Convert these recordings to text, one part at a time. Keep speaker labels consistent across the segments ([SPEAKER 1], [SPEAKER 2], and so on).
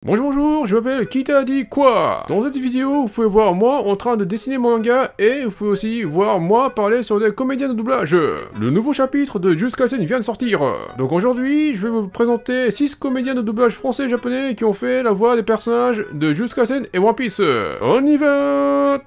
[SPEAKER 1] Bonjour, je m'appelle Qui t'a dit quoi. Dans cette vidéo, vous pouvez voir moi en train de dessiner mon manga et vous pouvez aussi voir moi parler sur des comédiens de doublage. Le nouveau chapitre de Jujutsu Kaisen vient de sortir. Donc aujourd'hui, je vais vous présenter 6 comédiens de doublage français et japonais qui ont fait la voix des personnages de Jujutsu Kaisen et One Piece. On y va.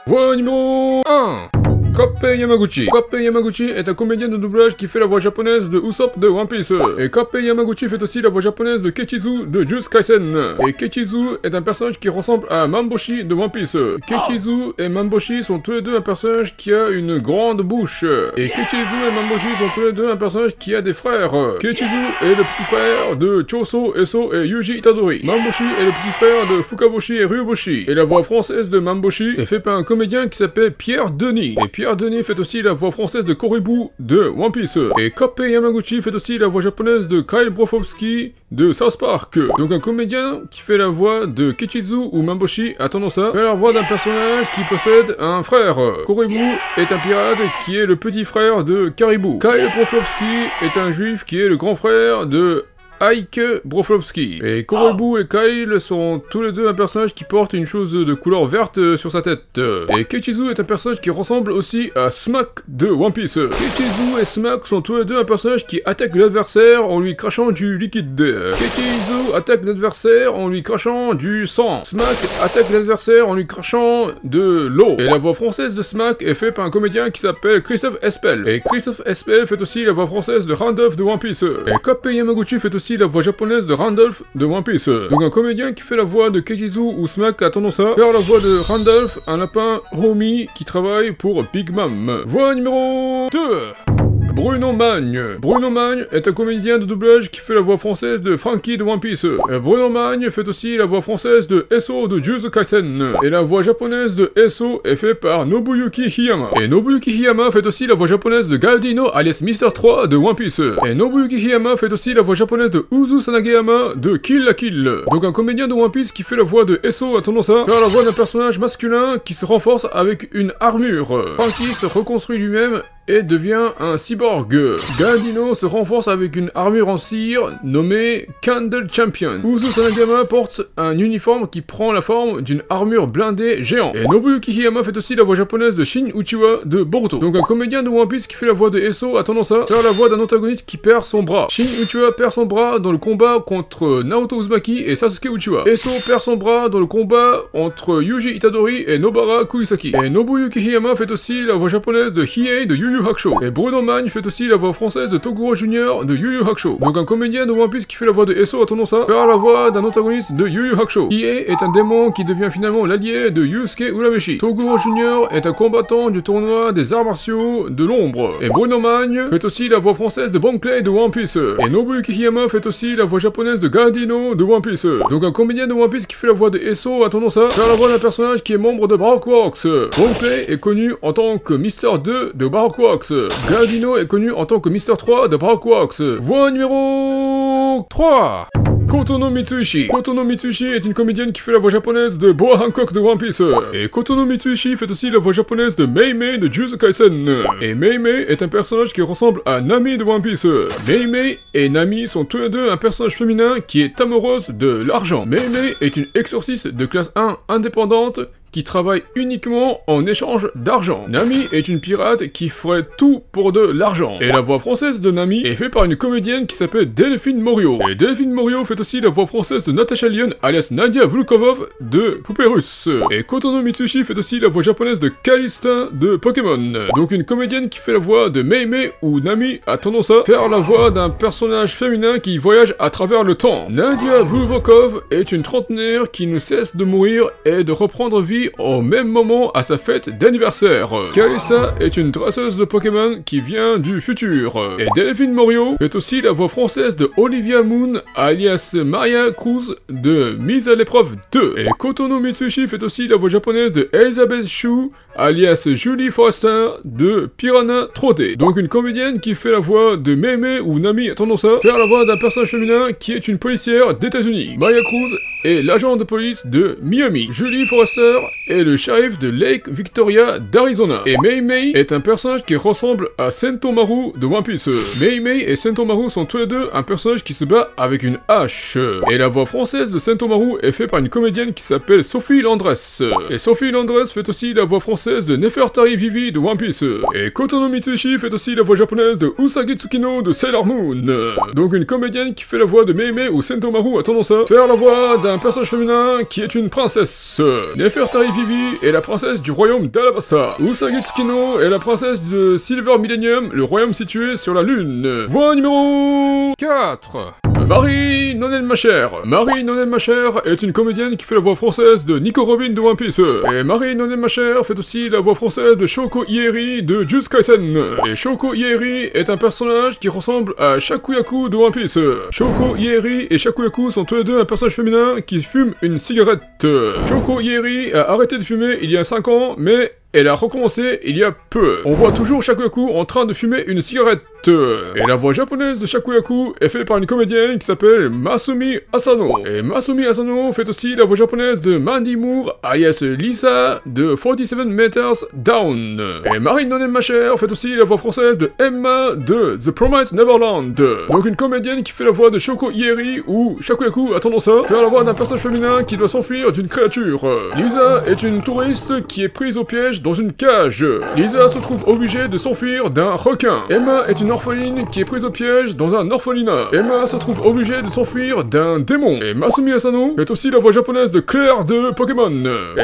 [SPEAKER 1] Voix numéro 1. Kappei Yamaguchi. Kappei Yamaguchi est un comédien de doublage qui fait la voix japonaise de Usopp de One Piece. Et Kappei Yamaguchi fait aussi la voix japonaise de Kechizu de Jujutsu Kaisen. Et Kechizu est un personnage qui ressemble à Mamboshi de One Piece. Kechizu et Mamboshi sont tous les deux un personnage qui a une grande bouche. Et Kechizu et Mamboshi sont tous les deux un personnage qui a des frères. Kechizu est le petit frère de Choso, Eso et Yuji Itadori. Mamboshi est le petit frère de Fukaboshi et Ryuboshi. Et la voix française de Mamboshi est faite par un comédien qui s'appelle Pierre Denis. Et Pierre Denis fait aussi la voix française de Koribu de One Piece. Et Kappei Yamaguchi fait aussi la voix japonaise de Kyle Broflovski de South Park. Donc un comédien qui fait la voix de Kechizu ou Mamboshi a tendance à faire la voix d'un personnage qui possède un frère. Koribu est un pirate qui est le petit frère de Caribou. Kyle Broflovski est un juif qui est le grand frère de Ike Broflovski. Et Koribu et Kyle sont tous les deux un personnage qui porte une chose de couleur verte sur sa tête. Et Kechizu est un personnage qui ressemble aussi à Smack de One Piece. Kechizu et Smack sont tous les deux un personnage qui attaque l'adversaire en lui crachant du liquide. Kechizu attaque l'adversaire en lui crachant du sang. Smack attaque l'adversaire en lui crachant de l'eau. Et la voix française de Smack est faite par un comédien qui s'appelle Christophe Espel. Et Christophe Espel fait aussi la voix française de Randolph de One Piece. Et Kappei Yamaguchi fait aussi la voix japonaise de Randolph de One Piece. Donc un comédien qui fait la voix de Kechizu ou Smack a tendance à faire la voix de Randolph, un lapin homie qui travaille pour Big Mom. Voix numéro 2. Bruno Magne. Bruno Magne est un comédien de doublage qui fait la voix française de Franky de One Piece. Et Bruno Magne fait aussi la voix française de Eso de Jujutsu Kaisen. Et la voix japonaise de Eso est faite par Nobuyuki Hiyama. Et Nobuyuki Hiyama fait aussi la voix japonaise de Galdino alias Mister 3 de One Piece. Et Nobuyuki Hiyama fait aussi la voix japonaise de Uzu Sanageyama de Kill la Kill. Donc un comédien de One Piece qui fait la voix de Eso a tendance à faire la voix d'un personnage masculin qui se renforce avec une armure. Franky se reconstruit lui-même et devient un cyborg. Galdino se renforce avec une armure en cire nommée Candle Champion. Uzu Sanageyama porte un uniforme qui prend la forme d'une armure blindée géant. Et Nobuyuki Hiyama fait aussi la voix japonaise de Shin Uchiwa de Boruto. Donc un comédien de One Piece qui fait la voix de Eso a tendance à faire la voix d'un antagoniste qui perd son bras. Shin Uchiwa perd son bras dans le combat contre Naoto Uzumaki et Sasuke Uchiwa. Eso perd son bras dans le combat entre Yuji Itadori et Nobara Kuisaki. Et Nobuyuki Hiyama fait aussi la voix japonaise de Hiei de Yu Yu Hakusho. Et Bruno Magne fait aussi la voix française de Toguro Jr. de Yu Yu Hakusho. Donc un comédien de One Piece qui fait la voix de Eso a tendance à faire la voix d'un antagoniste de Yu Yu Hakusho. Hiei est un démon qui devient finalement l'allié de Yusuke Urameshi. Toguro Jr. est un combattant du tournoi des arts martiaux de l'ombre. Et Bruno Magne fait aussi la voix française de Bon Clay de One Piece. Et Nobuyuki Hiyama fait aussi la voix japonaise de Galdino de One Piece. Donc un comédien de One Piece qui fait la voix de Eso a tendance à faire la voix d'un personnage qui est membre de Baroque Works. Bon Clay est connu en tant que Mister 2 de Baroque Works. Galdino est connu en tant que Mister 3 de Baroque Works. Voix numéro 3. Kotono Mitsuishi. Kotono Mitsuishi est une comédienne qui fait la voix japonaise de Boa Hancock de One Piece. Et Kotono Mitsuishi fait aussi la voix japonaise de Mei Mei de Jujutsu Kaisen. Et Mei Mei est un personnage qui ressemble à Nami de One Piece. Mei Mei et Nami sont tous les deux un personnage féminin qui est amoureuse de l'argent. Mei Mei est une exorciste de classe 1 indépendante qui travaille uniquement en échange d'argent. Nami est une pirate qui ferait tout pour de l'argent. Et la voix française de Nami est faite par une comédienne qui s'appelle Delphine Morio. Et Delphine Morio fait aussi la voix française de Natasha Lyon alias Nadia Vulukovov de Poupée Russe. Et Kotono Mitsuishi fait aussi la voix japonaise de Calista de Pokémon. Donc une comédienne qui fait la voix de Mei Mei ou Nami a tendance à faire la voix d'un personnage féminin qui voyage à travers le temps. Nadia Vulukovov est une trentenaire qui ne cesse de mourir et de reprendre vie au même moment à sa fête d'anniversaire. Calista est une dresseuse de Pokémon qui vient du futur. Et Delphine Morio fait aussi la voix française de Olivia Moon alias Maria Cruz de Mise à l'épreuve 2. Et Kotono Mitsuishi fait aussi la voix japonaise de Elizabeth Shue alias Julie Forrester de Piranha 3D. Donc une comédienne qui fait la voix de Mei ou Nami a tendance à faire la voix d'un personnage féminin qui est une policière d'États-Unis. Maria Cruz est l'agent de police de Miami. Julie Forrester est le shérif de Lake Victoria d'Arizona. Et Mei Mei est un personnage qui ressemble à Sentomaru de One Piece. Mei Mei et Sentomaru sont tous les deux un personnage qui se bat avec une hache. Et la voix française de Sentomaru est faite par une comédienne qui s'appelle Sophie Landress. Et Sophie Landress fait aussi la voix française de Nefertari Vivi de One Piece. Et Kotono Mitsuishi fait aussi la voix japonaise de Usagi Tsukino de Sailor Moon. Donc une comédienne qui fait la voix de Mei Mei ou Sentomaru a tendance à faire la voix d'un personnage féminin qui est une princesse. Nefertari Vivi est la princesse du royaume d'Alabasta. Usagi Tsukino est la princesse de Silver Millennium, le royaume situé sur la lune. Voix numéro 4. Marie Nonelmacher. Marie Nonelmacher est une comédienne qui fait la voix française de Nico Robin de One Piece. Et Marie Nonelmacher fait aussi la voix française de Shoko Ieri de Jujutsu Kaisen. Et Shoko Ieri est un personnage qui ressemble à Shakuyaku de One Piece. Shoko Ieri et Shakuyaku sont tous les deux un personnage féminin qui fume une cigarette. Shoko Ieri a arrêté de fumer il y a 5 ans, mais elle a recommencé il y a peu. On voit toujours Shakuyaku en train de fumer une cigarette. Et la voix japonaise de Shakuyaku est faite par une comédienne qui s'appelle Masumi Asano. Et Masumi Asano fait aussi la voix japonaise de Mandy Moore, alias Lisa, de 47 Meters Down. Et Marie Nonelmacher fait aussi la voix française de Emma de The Promised Neverland. Donc une comédienne qui fait la voix de Shoko Ieri où Shakuyaku a tendance à faire la voix d'un personnage féminin qui doit s'enfuir d'une créature. Lisa est une touriste qui est prise au piège dans une cage. Lisa se trouve obligée de s'enfuir d'un requin. Emma est une orpheline qui est prise au piège dans un orphelinat. Emma se trouve obligée de s'enfuir d'un démon. Et Masumi Asano fait aussi la voix japonaise de Claire de Pokémon.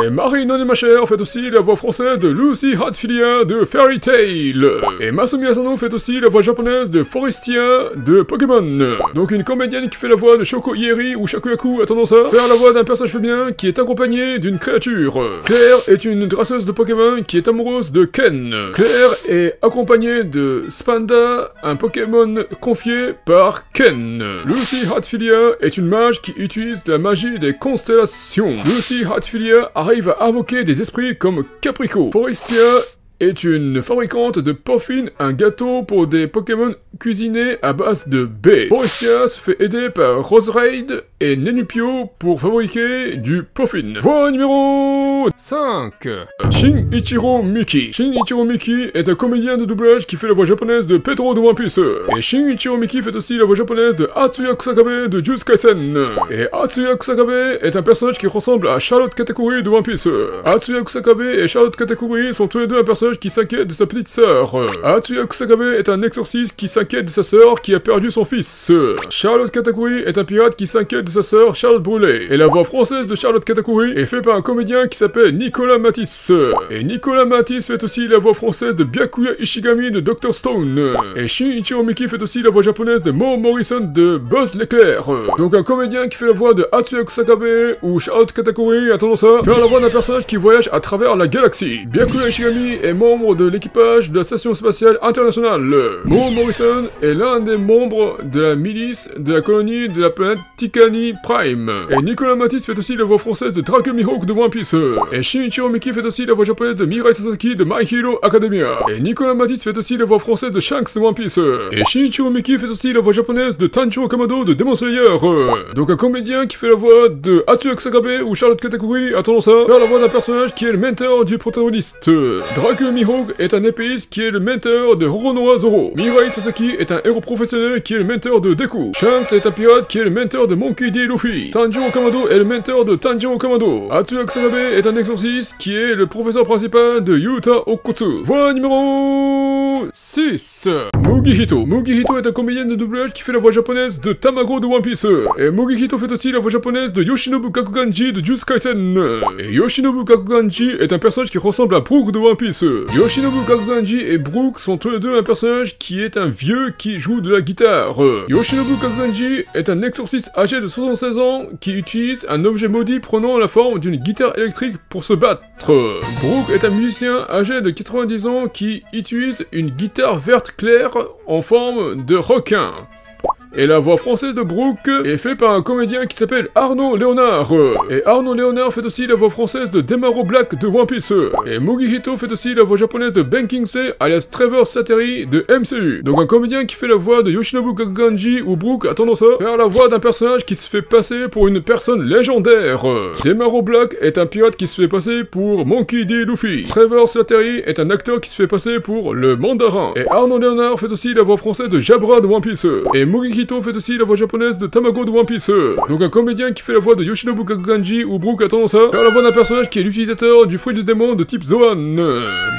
[SPEAKER 1] Et Marie Nonelmacher fait aussi la voix française de Lucy Hatfilia de Fairy Tail. Et Masumi Asano fait aussi la voix japonaise de Forestia de Pokémon. Donc une comédienne qui fait la voix de Shoko Ieri ou Shakuyaku a tendance à faire la voix d'un personnage féminin qui est accompagné d'une créature. Claire est une dresseuse de Pokémon qui est amoureuse de Ken. Claire est accompagnée de Spanda, un Pokémon confié par Ken. Lucy Hatfilia est une mage qui utilise la magie des constellations. Lucy Hatfilia arrive à invoquer des esprits comme Caprico. Forestia est une fabricante de puffins, un gâteau pour des Pokémon cuisinés à base de baies. Forestia se fait aider par Roserade et Nenupio pour fabriquer du puffin. Voix numéro 5. Shinichiro Miki. Shinichiro Miki est un comédien de doublage qui fait la voix japonaise de Pedro de One Piece. Et Shinichiro Miki fait aussi la voix japonaise de Atsuya Kusakabe de Jujutsu Kaisen. Et Atsuya Kusakabe est un personnage qui ressemble à Charlotte Katakuri de One Piece. Atsuya Kusakabe et Charlotte Katakuri sont tous les deux un personnage qui s'inquiète de sa petite sœur. Atsuya Kusakabe est un exorciste qui s'inquiète de sa sœur qui a perdu son fils. Charlotte Katakuri est un pirate qui s'inquiète de sa sœur Charlotte Brûlée. Et la voix française de Charlotte Katakuri est faite par un comédien qui s'appelle Nicolas Matisse. Et Nicolas Matisse fait aussi la voix française de Byakuya Ishigami de Dr. Stone. Et Shinichiro Miki fait aussi la voix japonaise de Mo Morrison de Buzz l'éclair. Donc un comédien qui fait la voix de Atsuya Kusakabe ou Charlotte Katakuri a tendance à faire la voix d'un personnage qui voyage à travers la galaxie. Byakuya Ishigami est membre de l'équipage de la Station Spatiale Internationale. Mo Morrison est l'un des membres de la milice de la colonie de la planète Tikani Prime. Et Nicolas Matisse fait aussi la voix française de Draco Mihawk de One Piece. Et Shinichiro Miki fait aussi la voix japonaise de Mirai Sasaki de My Hero Academia. Et Nicolas Matisse fait aussi la voix française de Shanks de One Piece. Et Shinichiro Miki fait aussi la voix japonaise de Tanjiro Kamado de Demon Slayer. Donc un comédien qui fait la voix de Atsuya Kusakabe ou Charlotte Katakuri a tendance à faire la voix d'un personnage qui est le mentor du protagoniste. Draco Mihawk est un épéiste qui est le mentor de Roronoa Zoro. Mirai Sasaki est un héros professionnel qui est le mentor de Deku. Shanks est un pirate qui est le mentor de Monkey D. Luffy. Tanjiro Kamado est le mentor de Tanjiro Kamado. Atsuya Kusakabe est un exorciste qui est le professeur principal de Yuta Okotsu. Voix numéro 6. Mugihito. Mugihito est un comédien de doublage qui fait la voix japonaise de Tamago de One Piece. Et Mugihito fait aussi la voix japonaise de Yoshinobu Kakuganji de Jujutsu Kaisen. Et Yoshinobu Kakuganji est un personnage qui ressemble à Brook de One Piece. Yoshinobu Kakuganji et Brook sont tous les deux un personnage qui est un vieux qui joue de la guitare. Yoshinobu Kakuganji est un exorciste âgé de 76 ans qui utilise un objet maudit prenant la forme d'une guitare électrique pour se battre. Brook est un musicien âgé de 90 ans qui utilise une guitare verte claire en forme de requin. Et la voix française de Brooke est faite par un comédien qui s'appelle Arnaud Léonard. Et Arnaud Léonard fait aussi la voix française de Demaro Black de One Piece. Et Mugihito fait aussi la voix japonaise de Ben Kingsley alias Trevor Slattery de MCU. Donc un comédien qui fait la voix de Yoshinobu Kakaganji ou Brooke a tendance à faire la voix d'un personnage qui se fait passer pour une personne légendaire. Demaro Black est un pirate qui se fait passer pour Monkey D. Luffy. Trevor Slattery est un acteur qui se fait passer pour le mandarin. Et Arnaud Léonard fait aussi la voix française de Jabra de One Piece. Et Mugihito fait aussi la voix japonaise de Tamago de One Piece. Donc un comédien qui fait la voix de Yoshinobu Kakaganji ou Brooke a tendance à faire la voix d'un personnage qui est l'utilisateur du fruit du démon de type Zoan.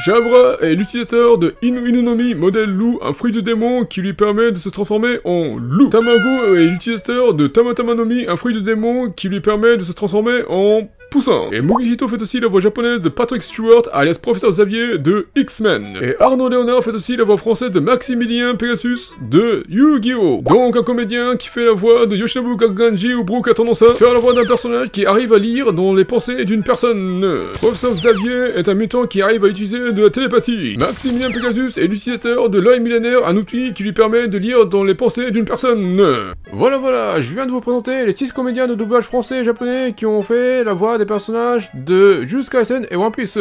[SPEAKER 1] Jabra est l'utilisateur de Inu Inunomi modèle loup, un fruit du démon qui lui permet de se transformer en loup. Tamago est l'utilisateur de Tamatamanomi, un fruit du démon qui lui permet de se transformer en poussin. Et Mugihito fait aussi la voix japonaise de Patrick Stewart, alias Professeur Xavier de X-Men. Et Arnaud Léonard fait aussi la voix française de Maximilien Pegasus de Yu-Gi-Oh! Donc un comédien qui fait la voix de Yoshinobu Kakaganji ou Brooke a tendance à faire la voix d'un personnage qui arrive à lire dans les pensées d'une personne. Professeur Xavier est un mutant qui arrive à utiliser de la télépathie. Maximilien Pegasus est l'utilisateur de l'œil millénaire, un outil qui lui permet de lire dans les pensées d'une personne. Voilà, je viens de vous présenter les 6 comédiens de doublage français et japonais qui ont fait la voix des personnages de Jujutsu Kaisen et One Piece.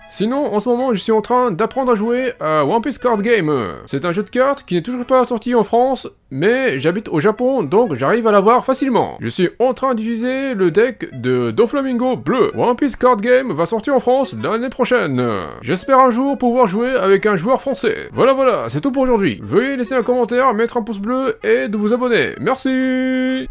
[SPEAKER 1] Sinon, en ce moment, je suis en train d'apprendre à jouer à One Piece Card Game. C'est un jeu de cartes qui n'est toujours pas sorti en France, mais j'habite au Japon, donc j'arrive à l'avoir facilement. Je suis en train d'utiliser le deck de Doflamingo bleu. One Piece Card Game va sortir en France l'année prochaine. J'espère un jour pouvoir jouer avec un joueur français. Voilà, c'est tout pour aujourd'hui. Veuillez laisser un commentaire, mettre un pouce bleu et de vous abonner. Merci.